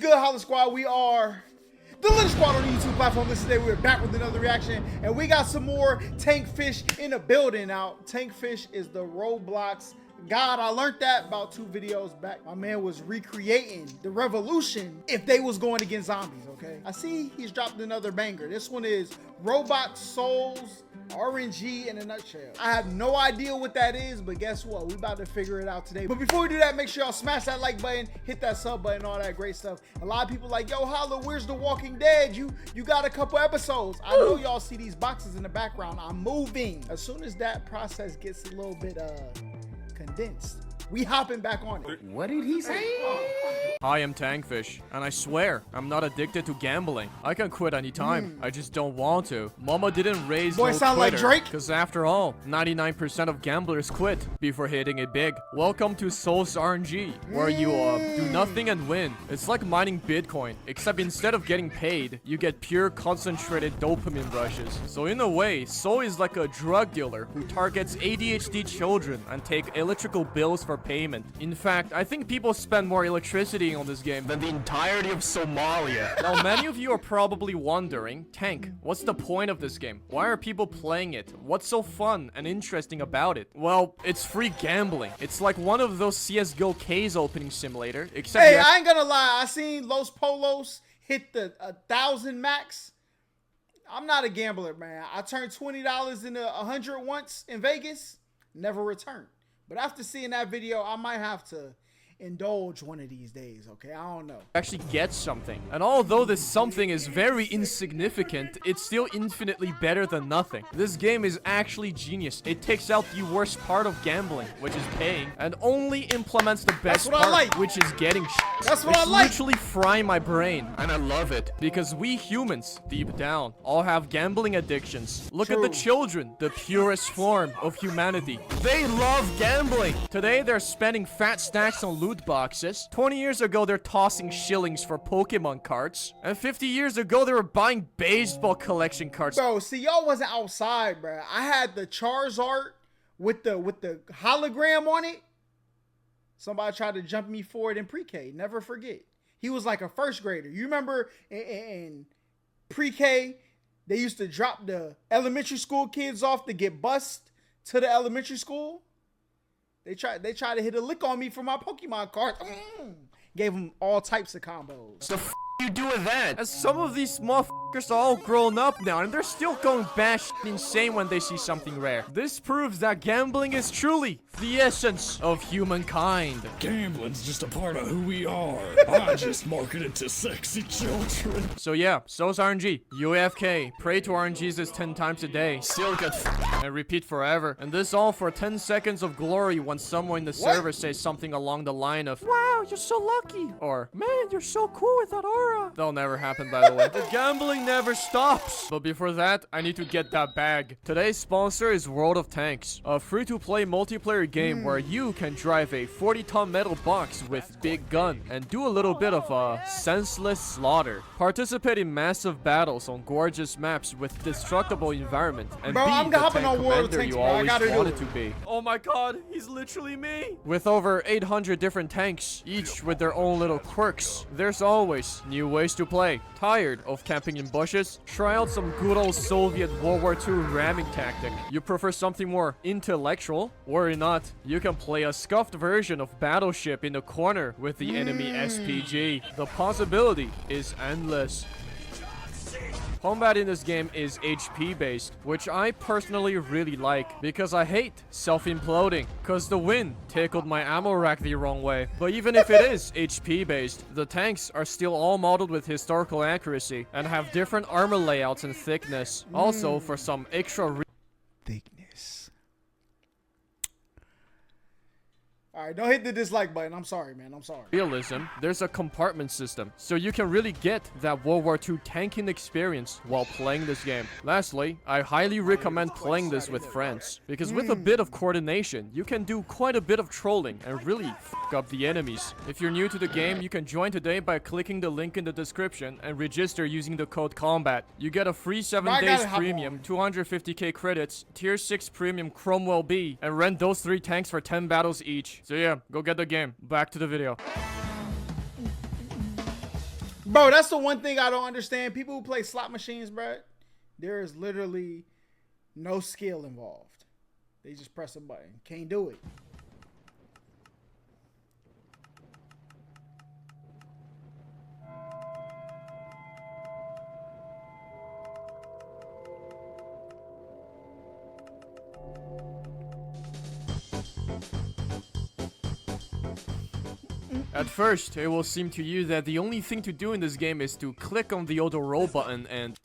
good, Holla Squad? We are the Little Squad on the YouTube platform. This today we're back with another reaction, and we got some more Tankfish in the building. Now, Tankfish is the Roblox god. I learned that about 2 videos back. My man was recreating the revolution if they was going against zombies. Okay, I see he's dropped another banger. This one is Robot Souls RNG in a nutshell. I have no idea what that is, but guess what? We about to figure it out today. But before we do that, make sure y'all smash that like button, hit that sub button, all that great stuff. A lot of people like, yo, Holla, where's The Walking Dead? You got a couple episodes. I know y'all see these boxes in the background. I'm moving. As soon as that process gets a little bit condensed, we hopping back on it. What did he say? Hi, I'm Tankfish, and I swear, I'm not addicted to gambling. I can quit anytime. I just don't want to. Mama didn't raise Boy, no sound like quitter, Drake? because after all, 99% of gamblers quit before hitting it big. Welcome to Souls RNG, where you do nothing and win. It's like mining Bitcoin, except instead of getting paid, you get pure concentrated dopamine rushes. So in a way, Soul is like a drug dealer who targets ADHD children and take electrical bills for payment. In fact, I think people spend more electricity on this game than the entirety of Somalia. Now, many of you are probably wondering, Tank, what's the point of this game? Why are people playing it? What's so fun and interesting about it? Well, it's free gambling. It's like one of those CSGO case opening simulator, except Hey, I ain't gonna lie. I seen Los Polos hit the 1,000 max. I'm not a gambler, man. I turned $20 into 100 once in Vegas, never returned. But after seeing that video, I might have to indulge one of these days, okay? I don't know. actually get something. And although this something is very insignificant, it's still infinitely better than nothing. This game is actually genius. It takes out the worst part of gambling, which is paying, and only implements the best part, which is getting shit. That's what I like. It's literally frying my brain, and I love it. Because we humans, deep down, all have gambling addictions. Look at the children, the purest form of humanity. They love gambling. Today, they're spending fat stacks on loot boxes. 20 years ago, they're tossing shillings for Pokemon cards. And 50 years ago, they were buying baseball collection cards. Bro, see, y'all wasn't outside, bro. I had the Charizard with the hologram on it. Somebody tried to jump me for it in pre-K. Never forget. He was like a first grader. You remember in pre-K, they used to drop the elementary school kids off to get bused to the elementary school? They tried to hit a lick on me for my Pokemon card. Gave them all types of combos. The f you do with that? As some of these small f***ers are all grown up now, and they're still going bash insane when they see something rare. This proves that gambling is truly the essence of humankind. Gambling's just a part of who we are. I just market it to sexy children. So yeah, so's RNG. UAFK. Pray to RNGs 10 times a day. Still get f***ed and repeat forever. And this all for 10 seconds of glory when someone in the server says something along the line of, "Wow, you're so lucky," or, "Man, you're so cool with that aura." That'll never happen, by the way. The gambling never stops. But before that, I need to get that bag. Today's sponsor is World of Tanks, a free-to-play multiplayer game where you can drive a 40-ton metal box with big gun and do a little bit of senseless slaughter. Participate in massive battles on gorgeous maps with destructible environment and be the tank commander you always wanted to be. Oh my god, he's literally me! With over 800 different tanks, each with their own little quirks, there's always new ways to play. Tired of camping in bushes? Try out some good old Soviet World War II ramming tactic. You prefer something more intellectual? Worry not, you can play a scuffed version of Battleship in the corner with the enemy SPG. The possibility is endless. Combat in this game is HP based, which I personally really like because I hate self-imploding, cause the wind tickled my ammo rack the wrong way. But even if it is HP based, the tanks are still all modeled with historical accuracy and have different armor layouts and thickness. Also, for some extra thickness. Alright, don't hit the dislike button. I'm sorry, man. I'm sorry. realism, there's a compartment system, so you can really get that World War II tanking experience while playing this game. Lastly, I highly recommend playing this with friends, because with a bit of coordination, you can do quite a bit of trolling and really f*** up the enemies. If you're new to the game, you can join today by clicking the link in the description and register using the code COMBAT. You get a free 7 days premium, 250k credits, tier 6 premium Cromwell B, and rent those 3 tanks for 10 battles each. So yeah, go get the game. Back to the video. Bro, that's the one thing I don't understand. People who play slot machines, bro, there is literally no skill involved. They just press a button. Can't do it. At first, it will seem to you that the only thing to do in this game is to click on the auto roll button and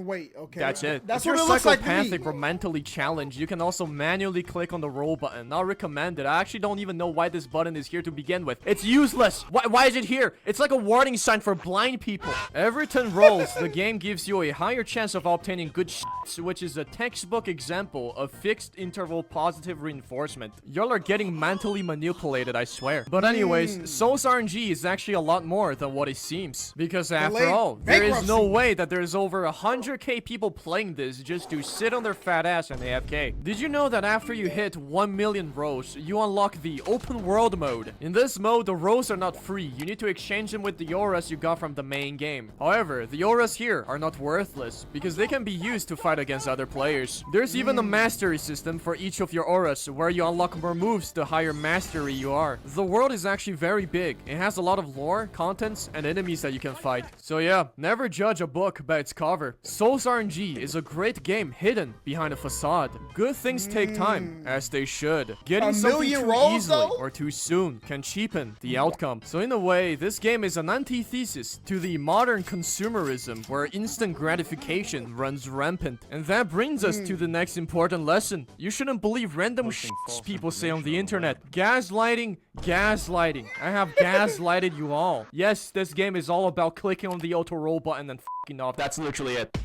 wait, okay. that's it. That's if what you're it looks like to psychopathic me. or mentally challenged, you can also manually click on the roll button. Not recommended. I actually don't even know why this button is here to begin with. It's useless. Why is it here? It's like a warning sign for blind people. Every 10 rolls, the game gives you a higher chance of obtaining good shits, which is a textbook example of fixed interval positive reinforcement. Y'all are getting mentally manipulated, I swear. But anyways, Soul's RNG is actually a lot more than what it seems. Because after all, there is no way that there's over 100k people playing this just to sit on their fat ass and AFK. Did you know that after you hit 1 million rows, you unlock the open world mode? In this mode, the rows are not free. You need to exchange them with the auras you got from the main game. However, the auras here are not worthless because they can be used to fight against other players. There's even a mastery system for each of your auras where you unlock more moves the higher mastery you are. The world is actually very big. It has a lot of lore, contents, and enemies that you can fight. So yeah, never judge a book by its cover. Soul's RNG is a great game hidden behind a facade. Good things take time, as they should. Getting something too easily or too soon can cheapen the outcome. So in a way, this game is an antithesis to the modern consumerism where instant gratification runs rampant. And that brings us to the next important lesson. You shouldn't believe random people say on the internet. Gaslighting, gaslighting. I have gaslighted you all. Yes, this game is all about clicking on the auto roll button and f***ing off. That's literally it.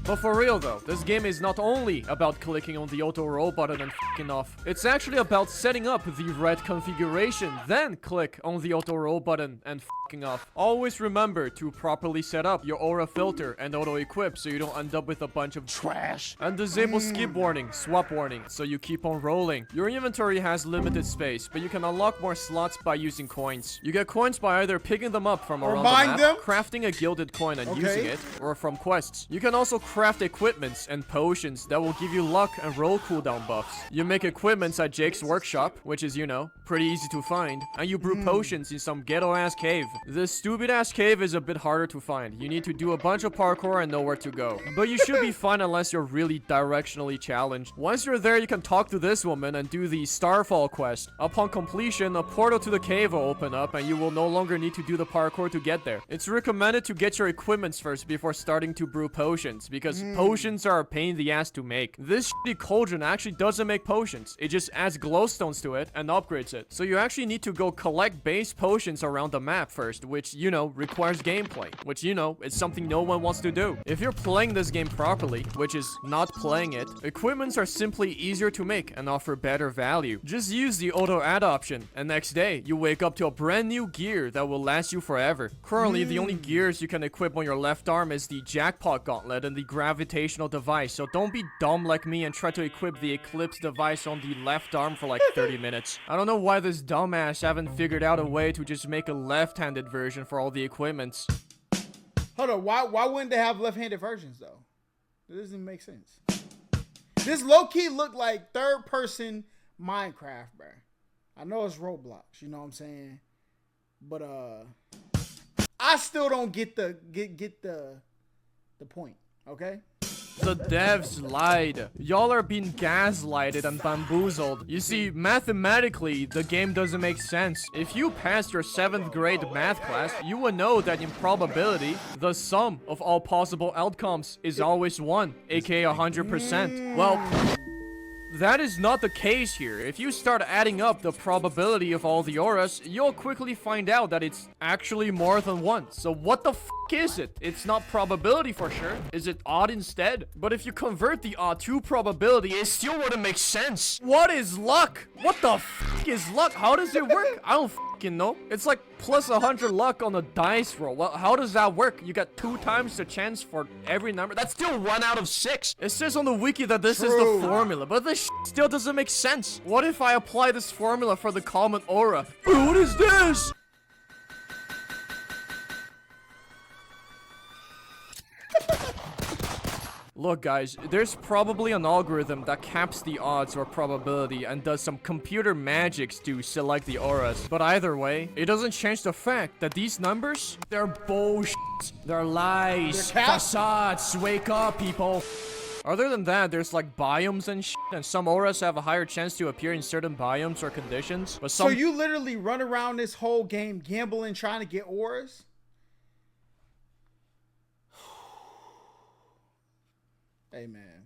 But for real though, this game is not only about clicking on the auto roll button and f***ing off. It's actually about setting up the right configuration, then click on the auto roll button and f***ing off. Always remember to properly set up your aura filter and auto equip so you don't end up with a bunch of trash. And disable skip warning, swap warning, so you keep on rolling. Your inventory has limited space, but you can unlock more slots by using coins. You get coins by either picking them up from around the map, crafting a gilded coin and using it, or from quests. You can also craft equipments and potions that will give you luck and roll cooldown buffs. You make equipments at Jake's workshop, which is, you know, pretty easy to find, and you brew potions in some ghetto-ass cave. This stupid-ass cave is a bit harder to find. You need to do a bunch of parkour and know where to go. But you should be fine unless you're really directionally challenged. Once you're there, you can talk to this woman and do the Starfall quest. Upon completion, a portal to the cave will open up and you will no longer need to do the parkour to get there. It's recommended to get your equipments first before starting to brew potions, because potions are a pain in the ass to make. This shitty cauldron actually doesn't make potions. It just adds glowstones to it and upgrades it. So you actually need to go collect base potions around the map first, which, you know, requires gameplay, which, you know, is something no one wants to do. If you're playing this game properly, which is not playing it, equipments are simply easier to make and offer better value. Just use the auto add option, and next day, you wake up to a brand new gear that will last you forever. Currently, the only gears you can equip on your left arm is the jackpot gauntlet and the gravitational device, so don't be dumb like me and try to equip the eclipse device on the left arm for like 30 minutes. I don't know why this dumbass haven't figured out a way to just make a left-handed version for all the equipments. Hold on, why wouldn't they have left-handed versions though? It doesn't make sense. This low-key look like third-person Minecraft, bro. I know it's Roblox, you know what I'm saying? But I still don't get the point, okay? The devs lied. Y'all are being gaslighted and bamboozled. You see, mathematically, the game doesn't make sense. If you passed your 7th grade math class, you would know that in probability, the sum of all possible outcomes is always 1, aka 100%. Well, that is not the case here. If you start adding up the probability of all the auras, you'll quickly find out that it's actually more than 1. So what the f is it? It's not probability for sure. Is it odd instead? But if you convert the odd to probability, it still wouldn't make sense. What is luck? What the f is luck? How does it work? I don't f***ing know. It's like plus 100 luck on a dice roll. Well, how does that work? You got 2 times the chance for every number. That's still 1 out of 6. It says on the wiki that this is the formula, but this still doesn't make sense. What if I apply this formula for the common aura? What is this? Look guys, there's probably an algorithm that caps the odds or probability and does some computer magics to select the auras. But either way, it doesn't change the fact that these numbers, they're bullshit. They're lies. They're facades. Wake up, people. Other than that, there's like biomes and shit, and some auras have a higher chance to appear in certain biomes or conditions. But some... So you literally run around this whole game gambling, trying to get auras? Hey, man.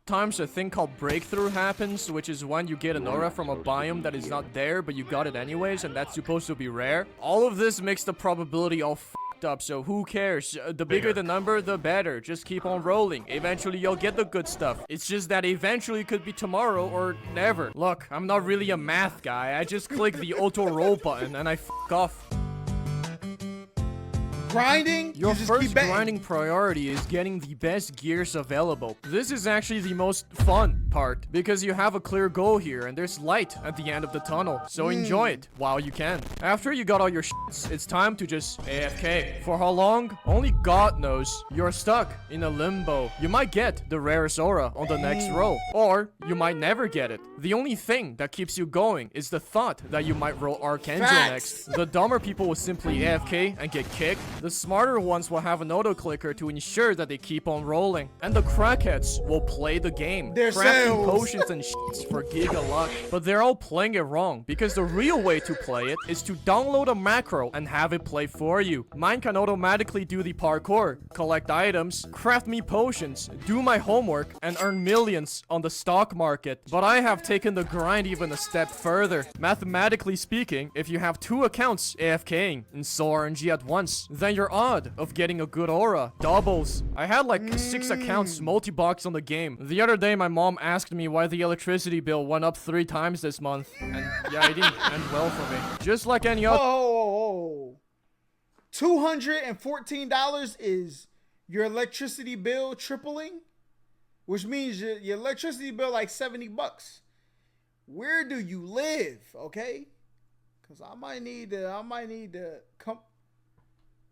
Times a thing called breakthrough happens, which is when you get an aura from a biome that is not there, but you got it anyways, and that's supposed to be rare. All of this makes the probability all f***ed up, so who cares? The bigger the number, the better. Just keep on rolling. Eventually, you'll get the good stuff. It's just that eventually could be tomorrow or never. Look, I'm not really a math guy. I just click the auto roll button and I f*** off. Grinding? Your you first grinding priority is getting the best gears available. This is actually the most fun part because you have a clear goal here and there's light at the end of the tunnel. So enjoy it while you can. After you got all your shits, it's time to just AFK. For how long? Only God knows. You're stuck in a limbo. You might get the rarest aura on the next roll, or you might never get it. The only thing that keeps you going is the thought that you might roll Archangel next. The dumber people will simply AFK and get kicked. The smarter ones will have an auto-clicker to ensure that they keep on rolling. And the crackheads will play the game. They're crafting potions and shits for giga luck. But they're all playing it wrong, because the real way to play it is to download a macro and have it play for you. Mine can automatically do the parkour, collect items, craft me potions, do my homework, and earn millions on the stock market. But I have taken the grind even a step further. Mathematically speaking, if you have 2 accounts AFKing and so RNG at once, then your odd of getting a good aura doubles. I had like 6 accounts multi-box on the game. The other day my mom asked me why the electricity bill went up 3 times this month, and yeah, it didn't end well for me. Just like any other— Oh, $214 is your electricity bill tripling, which means your electricity bill like $70. Where do you live? Okay, because I might need to come.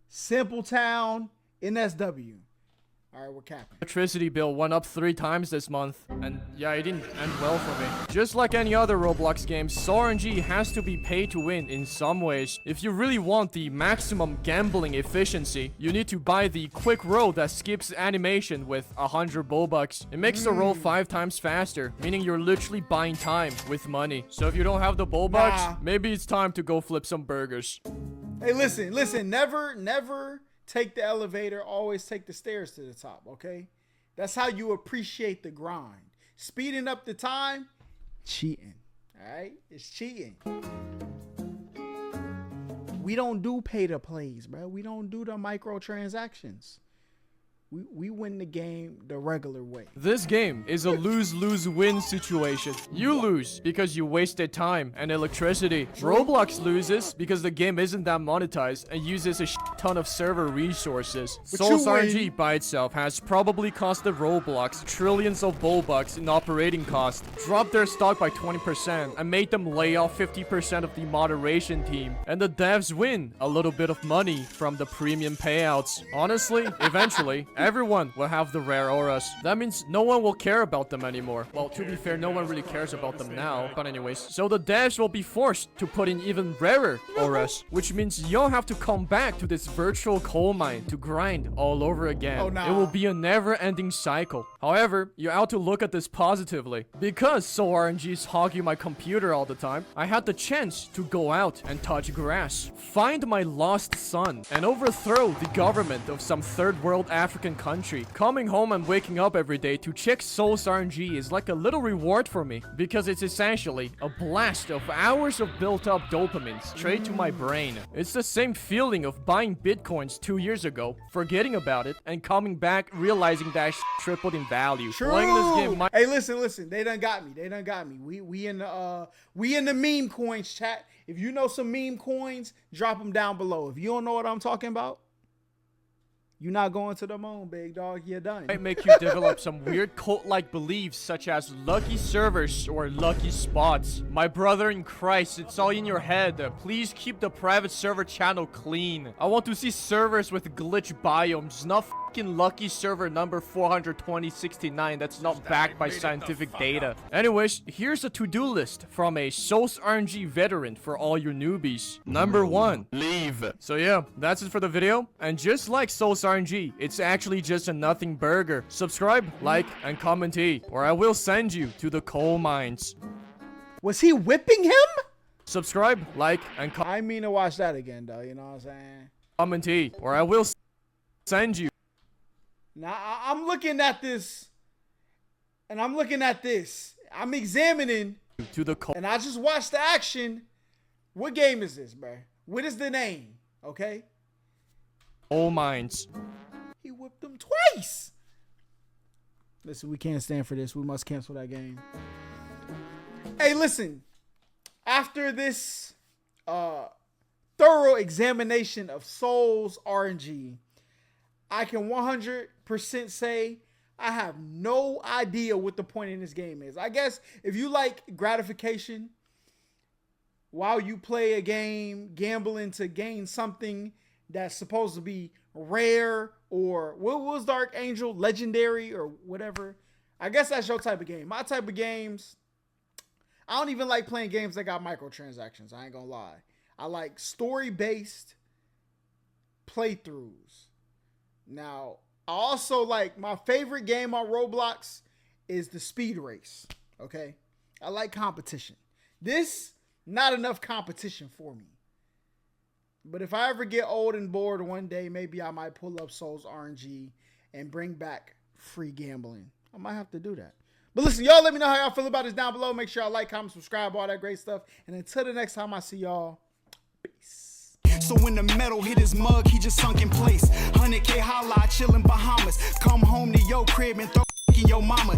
Simple Town, NSW. All right, we're capping. Electricity bill went up 3 times this month, and yeah, it didn't end well for me. Just like any other Roblox games, RNG has to be pay to win in some ways. If you really want the maximum gambling efficiency, you need to buy the quick roll that skips animation with 100 Robux. It makes the roll 5 times faster, meaning you're literally buying time with money. So if you don't have the Robux, maybe it's time to go flip some burgers. Hey, listen, never take the elevator, always take the stairs to the top, okay? That's how you appreciate the grind. Speeding up the time, cheating, all right? It's cheating. We don't do pay to plays, bro. We don't do the microtransactions. We win the game the regular way. This game is a lose-lose-win situation. You lose because you wasted time and electricity. Roblox loses because the game isn't that monetized and uses a ton of server resources. Soul's RNG by itself has probably costed Roblox trillions of Robux in operating costs, dropped their stock by 20%, and made them lay off 50% of the moderation team. And the devs win a little bit of money from the premium payouts. Honestly, eventually, everyone will have the rare auras. That means no one will care about them anymore. Well, to be fair, no one really cares about them now. But anyways, so the devs will be forced to put in even rarer auras, which means you'll have to come back to this virtual coal mine to grind all over again. Oh, nah. It will be a never-ending cycle. However, you ought to look at this positively. Because Soul RNG is hogging my computer all the time, I had the chance to go out and touch grass, find my lost son, and overthrow the government of some third world African African country, coming home and waking up every day to check Soul's RNG is like a little reward for me, because it's essentially a blast of hours of built-up dopamine straight to my brain. It's the same feeling of buying bitcoins 2 years ago, forgetting about it, and coming back realizing that tripled in value. True. Playing this game Hey, listen. They done got me. We in the meme coins chat. If you know some meme coins, drop them down below. If you don't know what I'm talking about, you're not going to the moon, big dog. You're done. might make you develop some weird cult-like beliefs such as lucky servers or lucky spots. My brother in Christ, it's all in your head. Please keep the private server channel clean. I want to see servers with glitch biomes, not fucking lucky server number 42069 that's not backed by scientific data. Anyways, here's a to-do list from a Soul's RNG veteran for all your newbies. Number 1, leave. So yeah, that's it for the video. And just like Soul's RNG, it's actually just a nothing burger. Subscribe, like, and comment or I will send you to the coal mines. Was he whipping him? Subscribe, like, and I mean to watch that again, though. You know what I'm saying? comment or I will send you. Now, I'm looking at this, and I'm looking at this. I'm examining, To the coal. and I just watched the action. What game is this, bro? What is the name? Okay? Coal mines. He whipped him twice. Listen, we can't stand for this. We must cancel that game. Hey, listen. After this thorough examination of Soul's RNG, I can 100% say I have no idea what the point in this game is. I guess if you like gratification while you play a game, gambling to gain something that's supposed to be rare, or what was Dark Angel, legendary, or whatever. I guess that's your type of game. My type of games, I don't even like playing games that got microtransactions. I ain't gonna lie. I like story-based playthroughs. Now, I also like, my favorite game on Roblox is the speed race. Okay? I like competition. This, not enough competition for me. But if I ever get old and bored one day, maybe I might pull up Soul's RNG and bring back free gambling. I might have to do that. But listen, y'all let me know how y'all feel about this down below. Make sure y'all like, comment, subscribe, all that great stuff. And until the next time I see y'all, peace. So when the metal hit his mug, he just sunk in place. 100K Holla, chillin' Bahamas. Come home to your crib and throw in your mama.